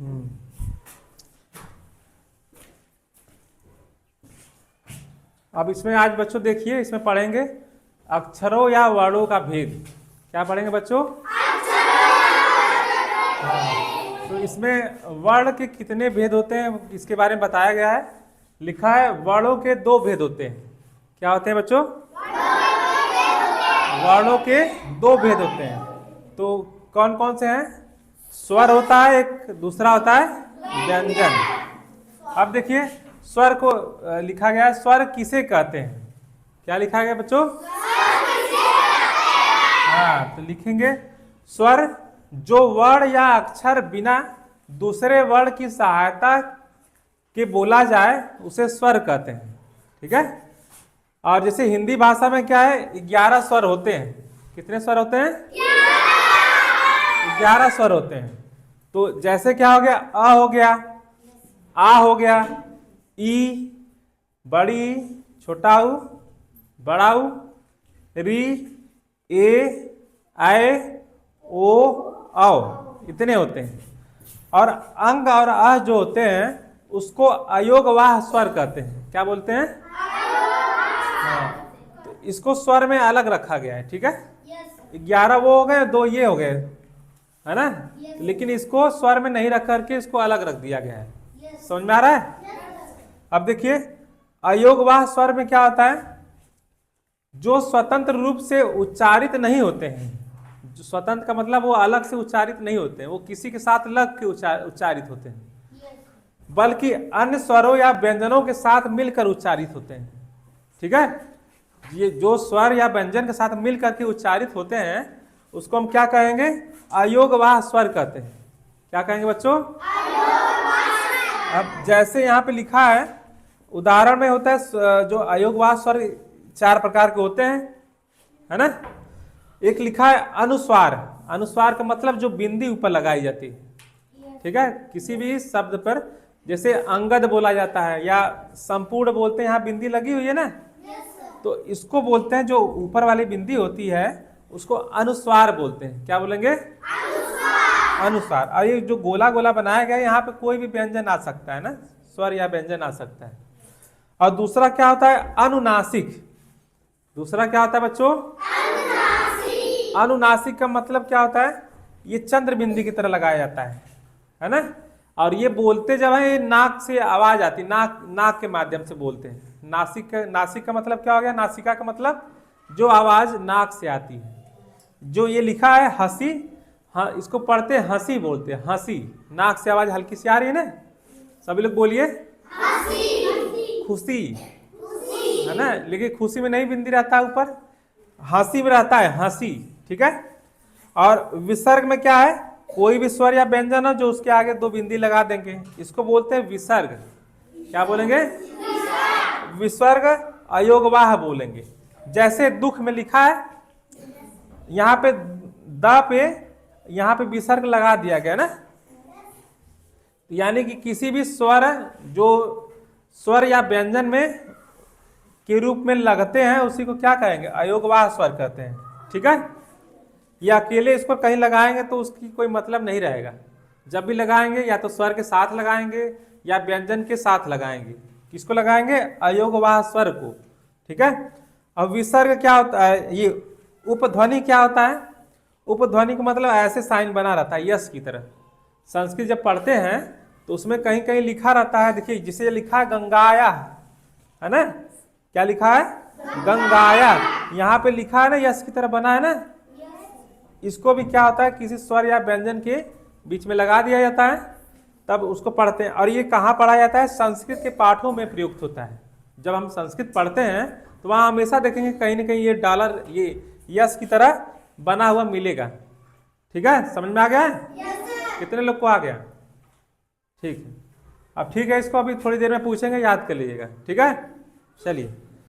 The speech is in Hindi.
हम्म। अब इसमें आज बच्चों देखिए, इसमें पढ़ेंगे अक्षरों या वर्णों का भेद। क्या पढ़ेंगे बच्चों? तो इसमें वर्ण के कितने भेद होते हैं इसके बारे में बताया गया है। लिखा है वर्णों के 2 भेद होते हैं। क्या होते हैं बच्चों? वर्णों के 2 भेद होते हैं। तो कौन कौन से हैं? स्वर होता है एक, दूसरा होता है व्यंजन। अब देखिए स्वर को लिखा गया है, स्वर किसे कहते हैं? क्या लिखा गया बच्चों? हाँ, तो लिखेंगे स्वर जो वर्ण या अक्षर बिना दूसरे वर्ण की सहायता के बोला जाए उसे स्वर कहते हैं। ठीक है। और जैसे हिंदी भाषा में क्या है, 11 स्वर होते हैं। कितने स्वर होते हैं? 11 स्वर होते हैं। तो जैसे क्या हो गया, अ हो गया, आ हो गया, ई, बड़ी, छोटा ऊ, बड़ा ऊ, री, ए, आए, ओ, औ, इतने होते हैं। और अंग और अ जो होते हैं उसको अयोगवाह स्वर कहते हैं। क्या बोलते हैं? हाँ, तो इसको स्वर में अलग रखा गया है। ठीक है। 11 वो हो गए, 2 ये हो गए, है ना। लेकिन इसको स्वर में नहीं रख करके इसको अलग रख दिया गया है। समझ में आ रहा है? अब देखिए अयोगवाह स्वर में क्या होता है, जो स्वतंत्र रूप से उच्चारित नहीं होते हैं। जो स्वतंत्र का मतलब वो अलग से उच्चारित नहीं होते हैं, वो किसी के साथ लग के उच्चारित होते हैं, बल्कि अन्य स्वरों या व्यंजनों के साथ मिलकर उच्चारित होते हैं। ठीक है। ये जो स्वर या व्यंजन के साथ मिल करके उच्चारित होते हैं उसको हम क्या कहेंगे? अयोगवाह स्वर कहते हैं। क्या कहेंगे बच्चों? अब जैसे यहाँ पे लिखा है, उदाहरण में होता है जो अयोगवाह स्वर 4 प्रकार के होते हैं, है ना। एक लिखा है अनुस्वार। अनुस्वार का मतलब जो बिंदी ऊपर लगाई जाती है। ठीक है। किसी भी शब्द पर जैसे अंगद बोला जाता है या संपूर्ण बोलते हैं, यहाँ बिंदी लगी हुई है ना, तो इसको बोलते हैं, जो ऊपर वाली बिंदी होती है उसको अनुस्वार बोलते हैं। क्या बोलेंगे? अनुस्वार। और ये जो गोला गोला बनाया गया है यहाँ पे कोई भी व्यंजन आ सकता है ना, स्वर या व्यंजन आ सकता है। और दूसरा क्या होता है? अनुनासिक। दूसरा क्या होता है बच्चों? अनुनासिक का मतलब क्या होता है? ये चंद्र बिंदी की तरह लगाया जाता है ना। और ये बोलते जब है, नाक से आवाज आती, नाक के माध्यम से बोलते हैं। नासिक का मतलब क्या हो गया? नासिका का मतलब जो आवाज नाक से आती है। जो ये लिखा है हंसी, हाँ, इसको पढ़ते हैं हंसी बोलते हैं। हंसी, नाक से आवाज हल्की सी आ रही है ना, सभी लोग बोलिए खुशी, है ना। लेकिन खुशी में नहीं बिंदी रहता है ऊपर, हंसी में रहता है हंसी। ठीक है। और विसर्ग में क्या है? कोई भी स्वर या व्यंजन हो जो उसके आगे 2 बिंदी लगा देंगे, इसको बोलते हैं विसर्ग। क्या बोलेंगे? विसर्ग, अयोगवाह बोलेंगे। जैसे दुख में लिखा है, यहाँ पे द पे यहाँ पे विसर्ग लगा दिया गया ना, यानी कि किसी भी स्वर जो स्वर या व्यंजन में के रूप में लगते हैं उसी को क्या कहेंगे? अयोगवाह स्वर कहते हैं। ठीक है। ये अकेले इसको कहीं लगाएंगे तो उसकी कोई मतलब नहीं रहेगा। जब भी लगाएंगे या तो स्वर के साथ लगाएंगे या व्यंजन के साथ लगाएंगे। किसको लगाएंगे? अयोगवाह स्वर को। ठीक है। अब विसर्ग क्या होता है? ये उपध्वनि क्या होता है? उपध्वनि का मतलब ऐसे साइन बना रहता है यस की तरह। संस्कृत जब पढ़ते हैं तो उसमें कहीं कहीं लिखा रहता है, देखिए जिसे लिखा है गंगाया, है ना। क्या लिखा है? गंगाया। यहाँ पे लिखा है ना यस की तरह बना है ना, इसको भी क्या होता है? किसी स्वर या व्यंजन के बीच में लगा दिया जाता है, तब उसको पढ़ते हैं। और ये कहाँ पढ़ा जाता है? संस्कृत के पाठों में प्रयुक्त होता है। जब हम संस्कृत पढ़ते हैं तो वहाँ हमेशा देखेंगे कहीं ना कहीं ये डॉलर, ये यस की तरह बना हुआ मिलेगा। ठीक है। समझ में आ गया है? कितने लोग को आ गया? ठीक है। अब ठीक है, इसको अभी थोड़ी देर में पूछेंगे, याद कर लीजिएगा। ठीक है, चलिए।